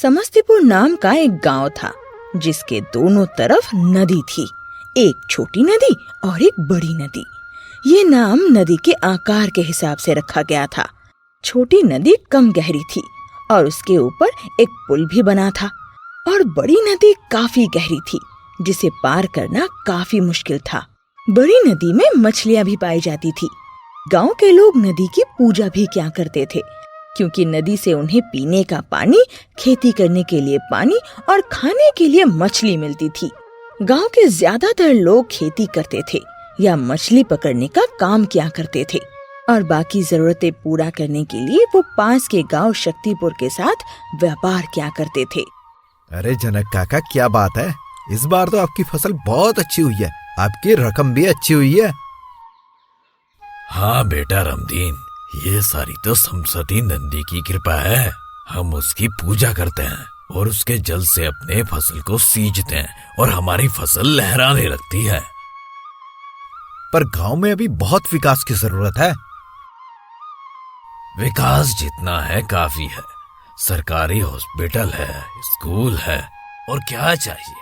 समस्तीपुर नाम का एक गांव था जिसके दोनों तरफ नदी थी, एक छोटी नदी और एक बड़ी नदी। ये नाम नदी के आकार के हिसाब से रखा गया था। छोटी नदी कम गहरी थी और उसके ऊपर एक पुल भी बना था, और बड़ी नदी काफी गहरी थी जिसे पार करना काफी मुश्किल था। बड़ी नदी में मछलियां भी पाई जाती थी। गांव के लोग नदी की पूजा भी क्या करते थे, क्योंकि नदी से उन्हें पीने का पानी, खेती करने के लिए पानी और खाने के लिए मछली मिलती थी। गांव के ज्यादातर लोग खेती करते थे या मछली पकड़ने का काम किया करते थे, और बाकी जरूरतें पूरा करने के लिए वो पास के गांव शक्तिपुर के साथ व्यापार किया करते थे। अरे जनक काका, क्या बात है, इस बार तो आपकी फसल बहुत अच्छी हुई है, आपकी रकम भी अच्छी हुई है। हाँ बेटा रमदीन, ये सारी तो सरस्वती नदी की कृपा है। हम उसकी पूजा करते हैं और उसके जल से अपने फसल को सींचते हैं और हमारी फसल लहराने लगती है। पर गांव में अभी बहुत विकास की जरूरत है। विकास जितना है काफी है। सरकारी हॉस्पिटल है, स्कूल है, और क्या चाहिए।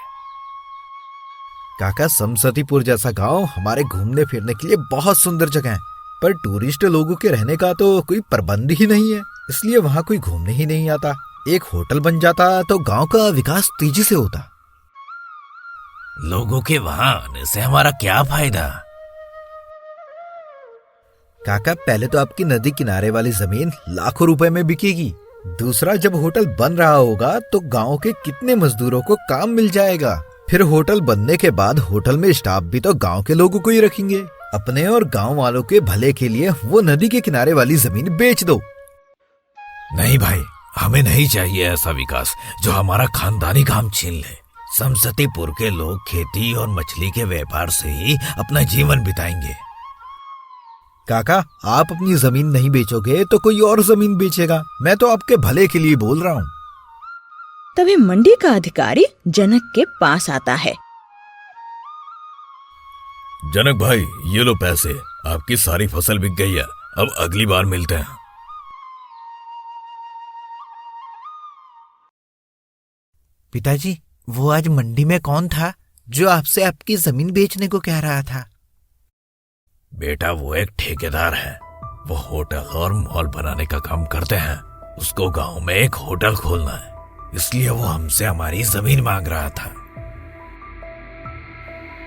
काका, समसतीपुर जैसा गांव हमारे घूमने फिरने के लिए बहुत सुंदर जगह है, पर टूरिस्ट लोगों के रहने का तो कोई प्रबंध ही नहीं है, इसलिए वहाँ कोई घूमने ही नहीं आता। एक होटल बन जाता तो गांव का विकास तेजी से होता। लोगों के वहाँ आने से हमारा क्या फायदा। काका, पहले तो आपकी नदी किनारे वाली जमीन लाखों रुपए में बिकेगी। दूसरा, जब होटल बन रहा होगा तो गांव के कितने मजदूरों को काम मिल जाएगा। फिर होटल बनने के बाद होटल में स्टाफ भी तो गांव के लोगों को ही रखेंगे। अपने और गांव वालों के भले के लिए वो नदी के किनारे वाली जमीन बेच दो। नहीं भाई, हमें नहीं चाहिए ऐसा विकास जो हमारा खानदानी काम छीन ले। समसतीपुर के लोग खेती और मछली के व्यापार से ही अपना जीवन बिताएंगे। काका, आप अपनी जमीन नहीं बेचोगे तो कोई और जमीन बेचेगा। मैं तो आपके भले के लिए बोल रहा हूँ। तभी मंडी का अधिकारी जनक के पास आता है। जनक भाई, ये लो पैसे, आपकी सारी फसल बिक गई है, अब अगली बार मिलते हैं। पिताजी, वो आज मंडी में कौन था जो आपसे आपकी जमीन बेचने को कह रहा था? बेटा, वो एक ठेकेदार है। वो होटल और मॉल बनाने का काम करते हैं। उसको गांव में एक होटल खोलना है, इसलिए वो हमसे हमारी जमीन मांग रहा था।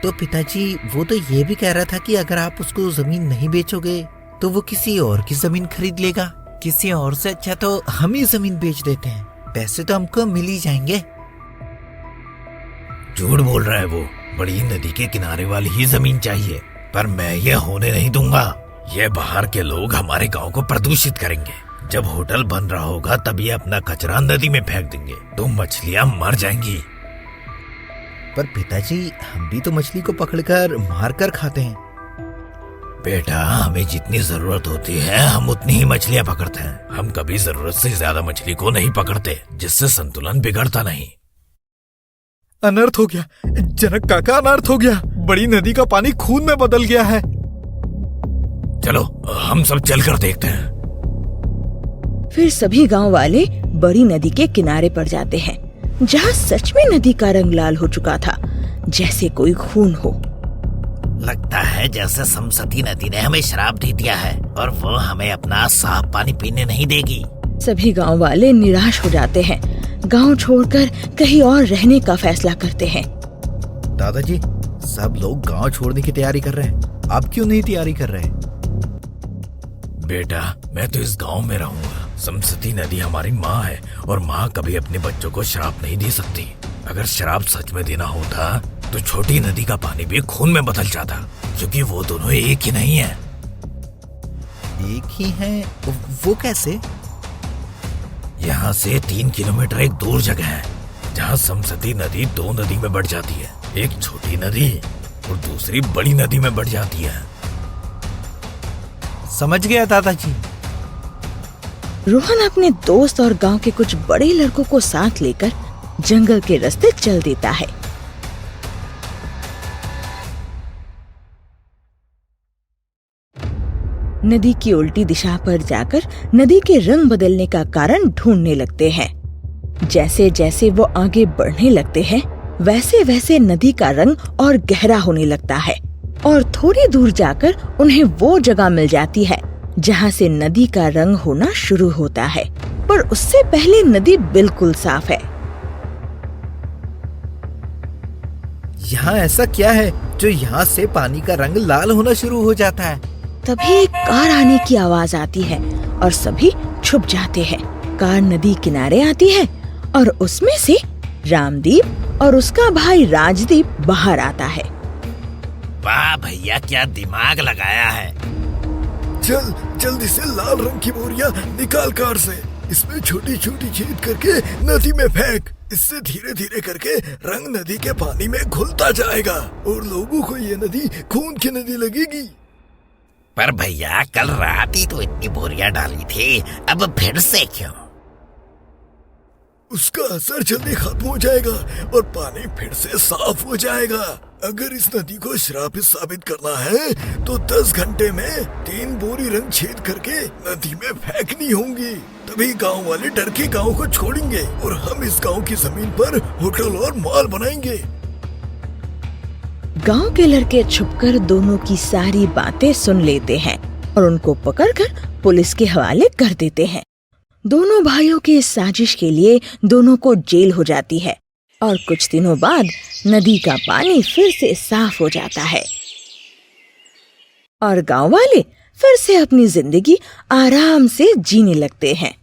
तो पिताजी, वो तो ये भी कह रहा था कि अगर आप उसको जमीन नहीं बेचोगे तो वो किसी और की जमीन खरीद लेगा। किसी और से अच्छा तो हम ही जमीन बेच देते हैं, पैसे तो हमको मिल ही जाएंगे। झूठ बोल रहा है वो। बड़ी नदी के किनारे वाली ही जमीन चाहिए, पर मैं ये होने नहीं दूंगा। ये बाहर के लोग हमारे गांव को प्रदूषित करेंगे। जब होटल बन रहा होगा तब ये अपना कचरा नदी में फेंक देंगे तो मछलियां मर जाएंगी। पर पिताजी, हम भी तो मछली को पकड़कर मार कर खाते हैं। बेटा, हमें जितनी जरूरत होती है हम उतनी ही मछलियां पकड़ते हैं। हम कभी जरूरत से ज्यादा मछली को नहीं पकड़ते, जिससे संतुलन बिगड़ता नहीं। अनर्थ हो गया जनक काका, अनर्थ हो गया। बड़ी नदी का पानी खून में बदल गया है। चलो हम सब चलकर देखते हैं। फिर सभी गांव वाले बड़ी नदी के किनारे पर जाते हैं, जहाँ सच में नदी का रंग लाल हो चुका था, जैसे कोई खून हो। लगता है जैसे समसती नदी ने हमें श्राप दे दिया है और वो हमें अपना साफ पानी पीने नहीं देगी। सभी गांव वाले निराश हो जाते हैं, गांव छोड़कर कहीं और रहने का फैसला करते हैं। दादाजी, सब लोग गांव छोड़ने की तैयारी कर रहे हैं, आप क्यों नहीं तैयारी कर रहे? बेटा, मैं तो इस गांव में रहूंगा। समसती नदी हमारी माँ है और माँ कभी अपने बच्चों को श्राप नहीं दे सकती। अगर श्राप सच में देना होता तो छोटी नदी का पानी भी खून में बदल जाता, क्योंकि वो दोनों एक ही नहीं है। एक ही है? वो कैसे? यहाँ से 3 किलोमीटर एक दूर जगह है जहाँ समसती नदी 2 नदी में बढ़ जाती है। एक छोटी नदी और दूसरी बड़ी नदी में बढ़ जाती है। समझ गया दादाजी। रोहन अपने दोस्त और गांव के कुछ बड़े लड़कों को साथ लेकर जंगल के रास्ते चल देता है। नदी की उल्टी दिशा पर जाकर नदी के रंग बदलने का कारण ढूंढने लगते हैं। जैसे जैसे वो आगे बढ़ने लगते हैं वैसे वैसे नदी का रंग और गहरा होने लगता है और थोड़ी दूर जाकर उन्हें वो जगह मिल जाती है जहाँ से नदी का रंग होना शुरू होता है, पर उससे पहले नदी बिल्कुल साफ है। यहाँ ऐसा क्या है जो यहाँ से पानी का रंग लाल होना शुरू हो जाता है? तभी एक कार आने की आवाज आती है और सभी छुप जाते हैं। कार नदी किनारे आती है और उसमें से रामदीप और उसका भाई राजदीप बाहर आता है। वाह भैया, क्या दिमाग लगाया है। चल जल्दी से लाल रंग की बोरियां निकाल कार से, इसमें छोटी छोटी छेद करके नदी में फेंक। इससे धीरे धीरे करके रंग नदी के पानी में घुलता जाएगा और लोगों को ये नदी खून की नदी लगेगी। पर भैया, कल रात ही तो इतनी बोरियां डाली थी, अब फिर से क्यों? उसका असर जल्दी खत्म हो जाएगा और पानी फिर से साफ हो जाएगा। अगर इस नदी को श्रापित साबित करना है तो 10 घंटे में 3 बोरी रंग छेद करके नदी में फेंकनी होंगी, तभी गांव वाले डर के गांव को छोड़ेंगे और हम इस गांव की जमीन पर होटल और मॉल बनाएंगे। गांव के लड़के छुपकर दोनों की सारी बातें सुन लेते हैं और उनको पकड़कर पुलिस के हवाले कर देते हैं। दोनों भाइयों की इस साजिश के लिए दोनों को जेल हो जाती है और कुछ दिनों बाद नदी का पानी फिर से साफ हो जाता है और गांव वाले फिर से अपनी जिंदगी आराम से जीने लगते हैं।